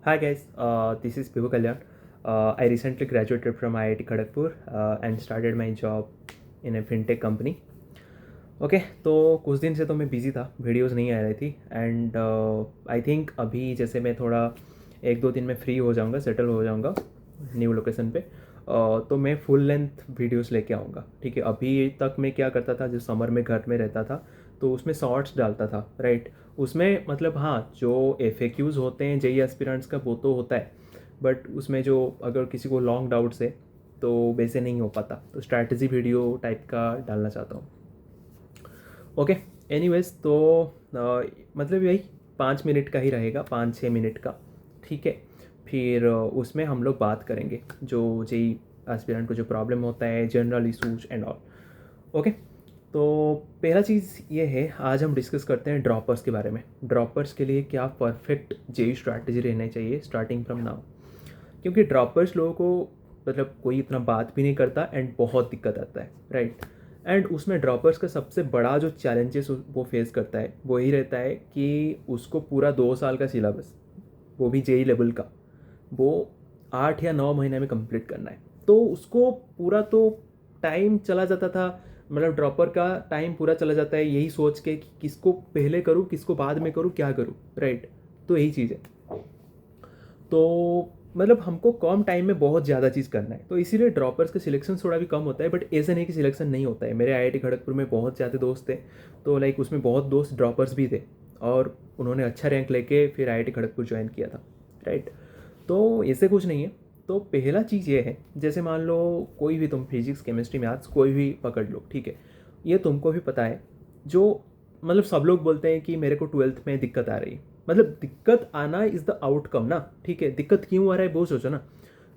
Hi guys, this is Bivu Kalyan. I recently graduated from IIT Kharagpur and started my job in a fintech company. Okay तो कुछ दिन से तो मैं busy था, videos नहीं आ रही थी एंड आई थिंक अभी जैसे मैं थोड़ा एक दो दिन में फ्री हो जाऊंगा, सेटल हो जाऊंगा न्यू लोकेशन पे, तो मैं फुल लेंथ वीडियोस लेके आऊँगा. ठीक है, अभी तक मैं क्या करता था, जो समर में घर में रहता था तो उसमें शॉर्ट्स डालता था, राइट. उसमें मतलब हाँ, जो FAQs होते हैं जेई एस्पिरेंट्स का वो तो होता है, बट उसमें जो अगर किसी को लॉन्ग डाउट्स है तो वैसे नहीं हो पाता, तो स्ट्रैटेजी वीडियो टाइप का डालना चाहता हूँ. ओके, एनीवेज तो मतलब यही 5 मिनट का ही रहेगा, 5-6 मिनट का. ठीक है, फिर उसमें हम लोग बात करेंगे जो जेई एस्पिरेंट को जो प्रॉब्लम होता है, general issues and all. Okay, तो पहला चीज़ ये है, आज हम डिस्कस करते हैं ड्रॉपर्स के बारे में. ड्रॉपर्स के लिए क्या परफेक्ट जेई स्ट्रैटेजी रहनी चाहिए स्टार्टिंग फ्रॉम नाउ, क्योंकि ड्रॉपर्स लोगों को मतलब कोई इतना बात भी नहीं करता एंड बहुत दिक्कत आता है, राइट. एंड उसमें ड्रॉपर्स का सबसे बड़ा जो चैलेंजेस वो फेस करता है वो ही रहता है कि उसको पूरा 2 साल का सिलेबस, वो भी जेई लेवल का, वो 8 या 9 महीने में कंप्लीट करना है. तो उसको पूरा तो टाइम चला जाता था, मतलब ड्रॉपर का टाइम पूरा चला जाता है यही सोच के कि किसको पहले करूँ, किसको बाद में करूँ, क्या करूँ, राइट. तो यही चीज़ है. तो मतलब हमको कम टाइम में बहुत ज़्यादा चीज़ करना है, तो इसीलिए ड्रॉपर्स का सिलेक्शन थोड़ा भी कम होता है. बट ऐसा नहीं कि सिलेक्शन नहीं होता है. मेरे IIT खड़गपुर में बहुत ज़्यादा दोस्त थे, तो लाइक उसमें बहुत दोस्त ड्रॉपर्स भी थे और उन्होंने अच्छा रैंक लेके फिर IIT खड़गपुर ज्वाइन किया था, राइट. तो ऐसे कुछ नहीं है. तो पहला चीज़ ये है, जैसे मान लो कोई भी तुम फिजिक्स केमिस्ट्री मैथ्स कोई भी पकड़ लो, ठीक है, ये तुमको भी पता है. जो मतलब सब लोग बोलते हैं कि मेरे को 12th में दिक्कत आ रही है, मतलब दिक्कत आना इज़ द आउटकम ना. ठीक है, दिक्कत क्यों आ रहा है वो सोचो ना.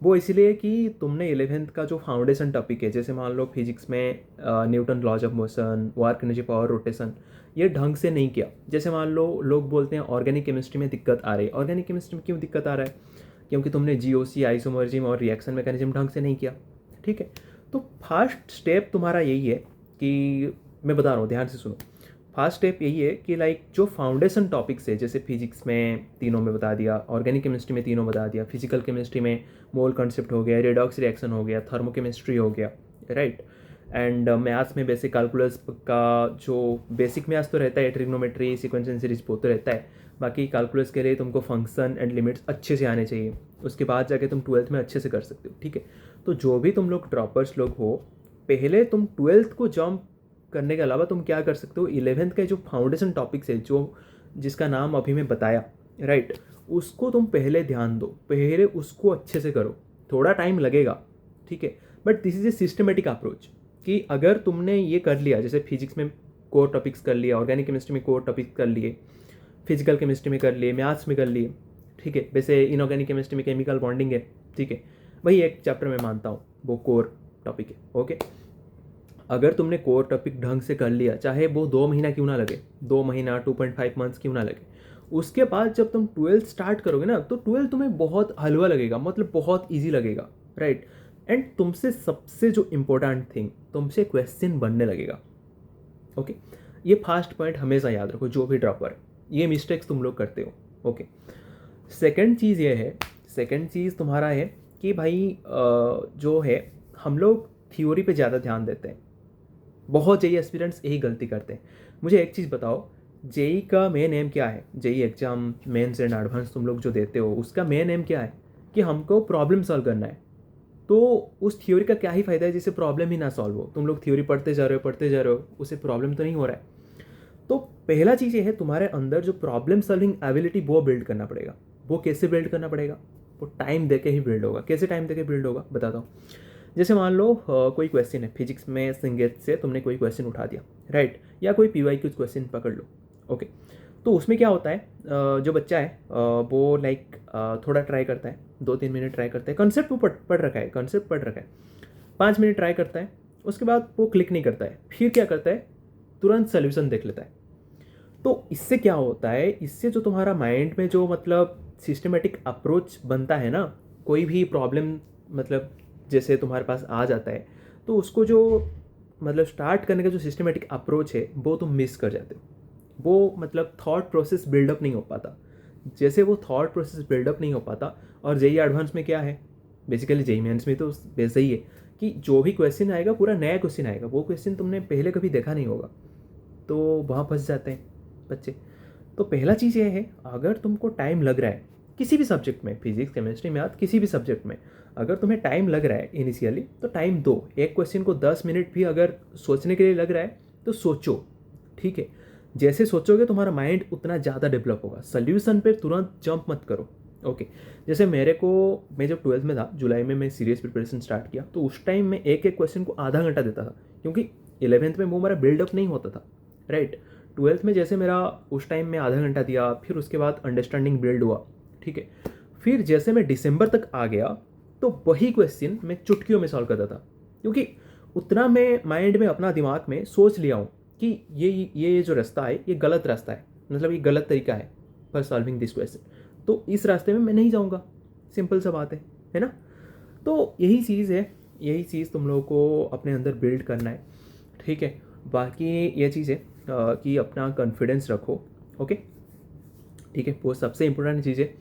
वो इसलिए कि तुमने 11th का जो फाउंडेशन टॉपिक है, जैसे मान लो फिजिक्स में Newton laws of motion, work energy power rotation, ये ढंग से नहीं किया. जैसे मान लो लोग बोलते हैं ऑर्गेनिक केमिस्ट्री में दिक्कत आ रही है. ऑर्गेनिक केमिस्ट्री में क्यों दिक्कत आ रहा है? क्योंकि तुमने GOC, आइसोमर्जिज्म और रिएक्शन मैकेनिज्म ढंग से नहीं किया. ठीक है, तो फर्स्ट स्टेप तुम्हारा यही है कि मैं बता रहा हूँ, ध्यान से सुनो. फर्स्ट स्टेप यही है कि लाइक जो फाउंडेशन टॉपिक्स है, जैसे फिजिक्स में तीनों में बता दिया, ऑर्गेनिक केमिस्ट्री में तीनों बता दिया, फिजिकल केमिस्ट्री में मोल कॉन्सेप्ट हो गया, रेडॉक्स रिएक्शन हो गया, थर्मोकेमिस्ट्री हो गया, राइट. एंड मैथ्स में बेसिक कैलकुलस का जो बेसिक मैथ्स तो रहता है, ट्रिग्नोमेट्री, सीक्वेंस एंड सीरीज वो तो रहता है. बाकी कैलकुलस के लिए तुमको फंक्शन एंड लिमिट्स अच्छे से आने चाहिए, उसके बाद जाके तुम 12th में अच्छे से कर सकते हो. ठीक है, तो जो भी तुम लोग ड्रॉपर्स लोग हो, पहले तुम 12th को जंप करने के अलावा तुम क्या कर सकते हो, 11th के जो फाउंडेशन टॉपिक्स है, जो जिसका नाम अभी मैं बताया, राइट, उसको तुम पहले ध्यान दो, पहले उसको अच्छे से करो. थोड़ा टाइम लगेगा, ठीक है, but this is a systematic approach. कि अगर तुमने ये कर लिया, जैसे फिजिक्स में कोर टॉपिक्स कर लिया, ऑर्गेनिक केमिस्ट्री में कोर टॉपिक्स कर लिए, फिजिकल केमिस्ट्री में कर लिए, मैथ्स में कर लिए, ठीक है, वैसे इनऑर्गेनिक केमिस्ट्री में केमिकल बॉन्डिंग है, ठीक है, वही एक चैप्टर में मानता हूँ वो कोर टॉपिक है. ओके, अगर तुमने कोर टॉपिक ढंग से कर लिया, चाहे वो 2 महीना क्यों ना लगे, 2 महीना 2.5 मंथ्स क्यों ना लगे, उसके बाद जब तुम 12th स्टार्ट करोगे ना, तो 12th तुम्हें बहुत हलवा लगेगा, मतलब बहुत ईजी लगेगा, राइट. एंड तुमसे सबसे जो इम्पोर्टेंट थिंग, तुमसे क्वेश्चन बनने लगेगा. ओके, ये फर्स्ट पॉइंट हमेशा याद रखो, जो भी ड्रॉपर, ये मिस्टेक्स तुम लोग करते हो. ओके, सेकंड चीज़ ये है, सेकंड चीज़ तुम्हारा है कि भाई जो है, हम लोग थ्योरी पे ज़्यादा ध्यान देते हैं. बहुत जेई एस्पिरेंट्स यही गलती करते हैं. मुझे एक चीज़ बताओ, जेई का मेन एम क्या है? JEE exam mains and advance तुम लोग जो देते हो, उसका मेन एम क्या है? कि हमको प्रॉब्लम सॉल्व करना है. तो उस थ्योरी का क्या ही फ़ायदा है जिससे प्रॉब्लम ही ना सॉल्व हो? तुम लोग थ्योरी पढ़ते जा रहे हो, पढ़ते जा रहे हो, उससे प्रॉब्लम तो नहीं हो रहा है. तो पहला चीज़ ये है, तुम्हारे अंदर जो प्रॉब्लम सॉल्विंग एबिलिटी वो बिल्ड करना पड़ेगा. वो कैसे बिल्ड करना पड़ेगा? वो टाइम दे के ही बिल्ड होगा. कैसे टाइम दे के बिल्ड होगा, बताता हूँ. जैसे मान लो कोई क्वेश्चन है फिजिक्स में, संगीत से तुमने कोई क्वेश्चन उठा दिया, राइट, या कोई PYQ क्वेश्चन पकड़ लो. ओके, तो उसमें क्या होता है, जो बच्चा है वो लाइक थोड़ा ट्राई करता है, 2-3 मिनट ट्राई करता है, कंसेप्ट वो पढ़ रखा है, कंसेप्ट पढ़ रखा है, 5 मिनट ट्राई करता है, उसके बाद वो क्लिक नहीं करता है, फिर क्या करता है, तुरंत सोल्यूशन देख लेता है. तो इससे क्या होता है, इससे जो तुम्हारा माइंड में जो मतलब सिस्टमेटिक अप्रोच बनता है ना, कोई भी प्रॉब्लम मतलब जैसे तुम्हारे पास आ जाता है, तो उसको जो मतलब स्टार्ट करने का जो सिस्टमेटिक अप्रोच है वो तुम मिस कर जाते हो. वो मतलब थॉट प्रोसेस बिल्डअप नहीं हो पाता. जैसे वो थॉट प्रोसेस बिल्डअप नहीं हो पाता। और जेई एडवांस में क्या है, बेसिकली जेई मेंस में तो वैसे ही है कि जो भी क्वेश्चन आएगा पूरा नया क्वेश्चन आएगा, वो क्वेश्चन तुमने पहले कभी देखा नहीं होगा, तो वहाँ फंस जाते हैं बच्चे। तो पहला चीज़ ये है, अगर तुमको टाइम लग रहा है किसी भी सब्जेक्ट में, फिजिक्स केमिस्ट्री मैथ किसी भी सब्जेक्ट में, अगर तुम्हें टाइम लग रहा है इनिशियली तो टाइम दो। एक क्वेश्चन को 10 मिनट भी अगर सोचने के लिए लग रहा है तो सोचो, ठीक है। जैसे सोचोगे तुम्हारा माइंड उतना ज़्यादा डेवलप होगा। सोल्यूशन पे तुरंत जंप मत करो, ओके। जैसे मेरे को, मैं जब 12th में था, जुलाई में मैं सीरियस प्रिपरेशन स्टार्ट किया, तो उस टाइम मैं एक एक क्वेश्चन को आधा घंटा देता था, क्योंकि 11th में वो मेरा बिल्डअप नहीं होता था, राइट। 12th में जैसे मेरा उस टाइम में आधा घंटा दिया, फिर उसके बाद अंडरस्टैंडिंग बिल्ड हुआ, ठीक है। फिर जैसे मैं दिसंबर तक आ गया तो वही क्वेश्चन मैं चुटकियों में सॉल्व करता था, क्योंकि उतना मैं माइंड में अपना दिमाग में सोच लिया हूँ कि ये जो रास्ता है ये गलत रास्ता है, मतलब ये गलत तरीका है फॉर सॉल्विंग दिस क्वेश्चन, तो इस रास्ते में मैं नहीं जाऊँगा। सिंपल सा बात है ना। तो यही चीज़ है, यही चीज़ तुम लोगों को अपने अंदर बिल्ड करना है, ठीक है। बाकी ये चीज़ है कि अपना कॉन्फिडेंस रखो, ओके, ठीक है, वो सबसे इम्पोर्टेंट चीज़ है।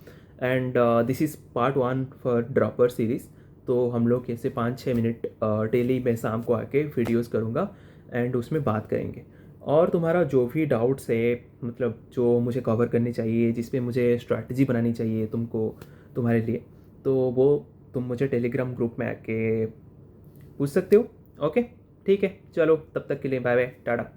And this is part 1 for dropper series. तो हम लोग ऐसे 5-6 मिनट डेली मैं शाम को आके वीडियोस करूँगा एंड उसमें बात करेंगे। और तुम्हारा जो भी डाउट्स है, मतलब जो मुझे कवर करनी चाहिए, जिस पे मुझे स्ट्रैटेजी बनानी चाहिए तुमको, तुम्हारे लिए, तो वो तुम मुझे टेलीग्राम ग्रुप में आके पूछ सकते हो, ओके। ठीक है, चलो तब तक के लिए बाय बाय, टाटा।